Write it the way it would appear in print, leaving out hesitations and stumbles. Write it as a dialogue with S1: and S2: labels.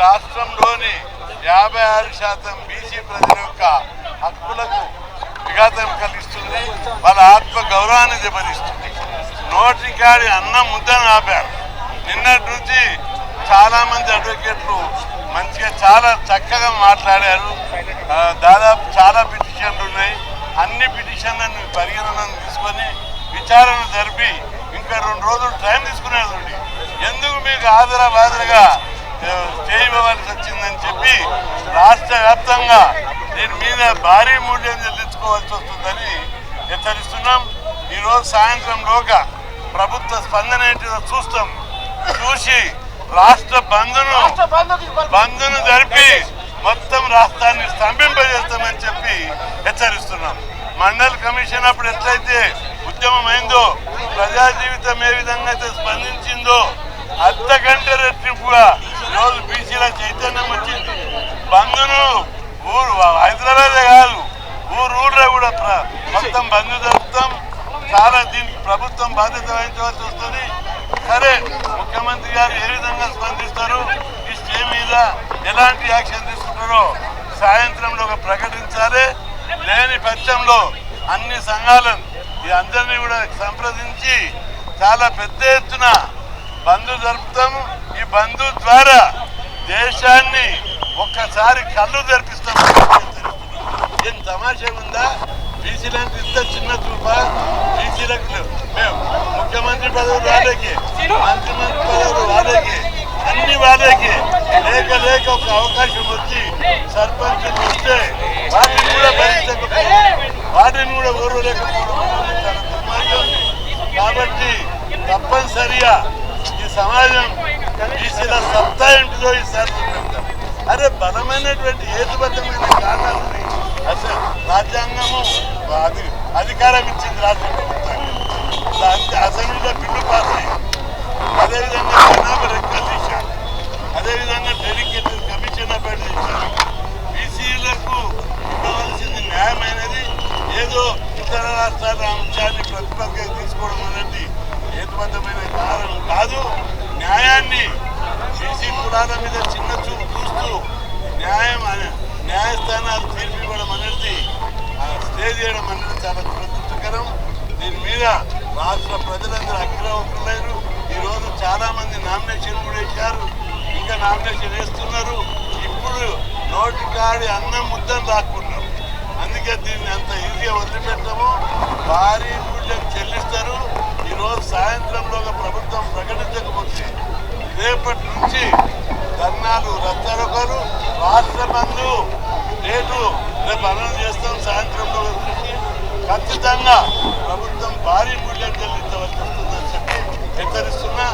S1: రాష్ట్రంలోని 56% బీసీ ప్రజల యొక్క హక్కులకు విఘాతం కలిగిస్తుంది, వాళ్ళ ఆత్మ గౌరవాన్ని దెబ్బతీస్తుంది. నోటికాడి అన్నం ముద్దను ఆపారు. నిన్నటి నుంచి చాలామంది అడ్వకేట్లు మంచిగా చాలా చక్కగా మాట్లాడారు. దాదాపు చాలా పిటిషన్లు ఉన్నాయి. అన్ని పిటిషన్లను పరిగణనను తీసుకొని విచారణ జరిపి ఇంకా 2 రోజులు టైం తీసుకునేది. ఎందుకు మీకు ఆదరబాదరగా చేయవలసి వచ్చిందని చెప్పి రాష్ట్ర వ్యాప్తంగా దీని మీద భారీ మూల్యం చెల్లించుకోవాల్సి వస్తుందని హెచ్చరిస్తున్నాం. ఈరోజు సాయంత్రంలోగా ప్రభుత్వ స్పందన ఏంటిదో చూసి రాష్ట్ర బంద్ను జరిపి మొత్తం రాష్ట్రాన్ని స్తంభింపజేస్తామని చెప్పి హెచ్చరిస్తున్నాం. మండల్ కమిషన్ అప్పుడు ఎట్లయితే ఉద్యమమైందో, ప్రజా జీవితం ఏ విధంగా అయితే స్పందించిందో అంతకంటే రెట్టింపుగా ఈరోజు బీసీల చైతన్యం వచ్చింది. బంద్ను హైదరాబాదే కాదు ఊర్లో కూడా మొత్తం బంద్ జరుపుతాం. చాలా దీనికి ప్రభుత్వం బాధ్యత వహించవలసి వస్తుంది. సరే, ముఖ్యమంత్రి గారు ఏ విధంగా స్పందిస్తారు, ఈ స్టే మీద ఎలాంటి యాక్షన్ తీసుకుంటారో సాయంత్రంలో ప్రకటించాలి. లేని పక్షంలో అన్ని సంఘాలను అందరినీ కూడా సంప్రదించి చాలా పెద్ద ఎత్తున బంద్ జరుపుతాము. ఈ బంద్ ద్వారా దేశాన్ని ఒక్కసారి కళ్ళు తెరిపిస్తాము. ఏం తమాషా ఉందా? బీసీలకు ఇంత చిన్న చూప? బీసీలకు మేము ముఖ్యమంత్రి పదవులు వాళ్ళకి, మంత్రిమంత్రి పదవులు వాళ్ళకి, అన్ని వాళ్ళకి లేక ఒక అవకాశం వచ్చి సర్పంచులు వస్తే వాటిని కూడా భరించకపోవడం, వాటిని కూడా ఓర్వలేకపోవడం కాబట్టి తప్పనిసరిగా ఈ సమాజం బీసీల సత్తా ఏంటిదో ఈసారి చూపెడతాం. అరే, బలమైనటువంటి హేతుబద్ధమైన కారణాలు అసలు రాజ్యాంగము అధికారం ఇచ్చింది రాష్ట్ర ప్రభుత్వానికి. అసెంబ్లీలో బిల్లు పాస్ అయింది. అదేవిధంగా జనాభా లెక్కలు తీశారు. అదేవిధంగా డెడికేటెడ్ కమిషన్ అపాయింట్ చేశారు. బీసీలకు ఇవ్వవలసింది న్యాయమైనది. ఏదో ఇతర రాష్ట్రాల అంశాన్ని ప్రతిపత్తిగా తీసుకోవడం అనేది హేతుబద్ధమైన కారణం కాదు. న్యాయాన్ని బీసీ కులాల మీద చిన్న చూపు చూస్తూ న్యాయస్థానాలు తీర్పు ఇవ్వడం అనేది, స్టే చేయడం అనేది చాలా దురదృష్టకరం. దీని మీద రాష్ట్ర ప్రజలందరూ అగ్రహోతులైన ఈరోజు చాలా మంది నామినేషన్ కూడా వేశారు, ఇంకా నామినేషన్ వేస్తున్నారు. ఇప్పుడు నోటికాడి అన్నం ముద్దను దాక్కున్నారు. అందుకే దీన్ని అంత ఈజీగా వదిలిపెట్టము. భారీ మూల్యం చెల్లిస్తారు. ఈరోజు సాయంత్రంలో ప్రభుత్వం ప్రకటించకపోతే రేపటి నుంచి ధర్నాలు, రస్తారోకోలు, రాష్ట్ర బంధు రేటు రేపు అనౌన్స్ చేస్తాం. సాయంత్రంలో ఖచ్చితంగా ప్రభుత్వం భారీ మూల్యం చెల్లించవలసి వస్తుందని చెప్పి హెచ్చరిస్తున్నా.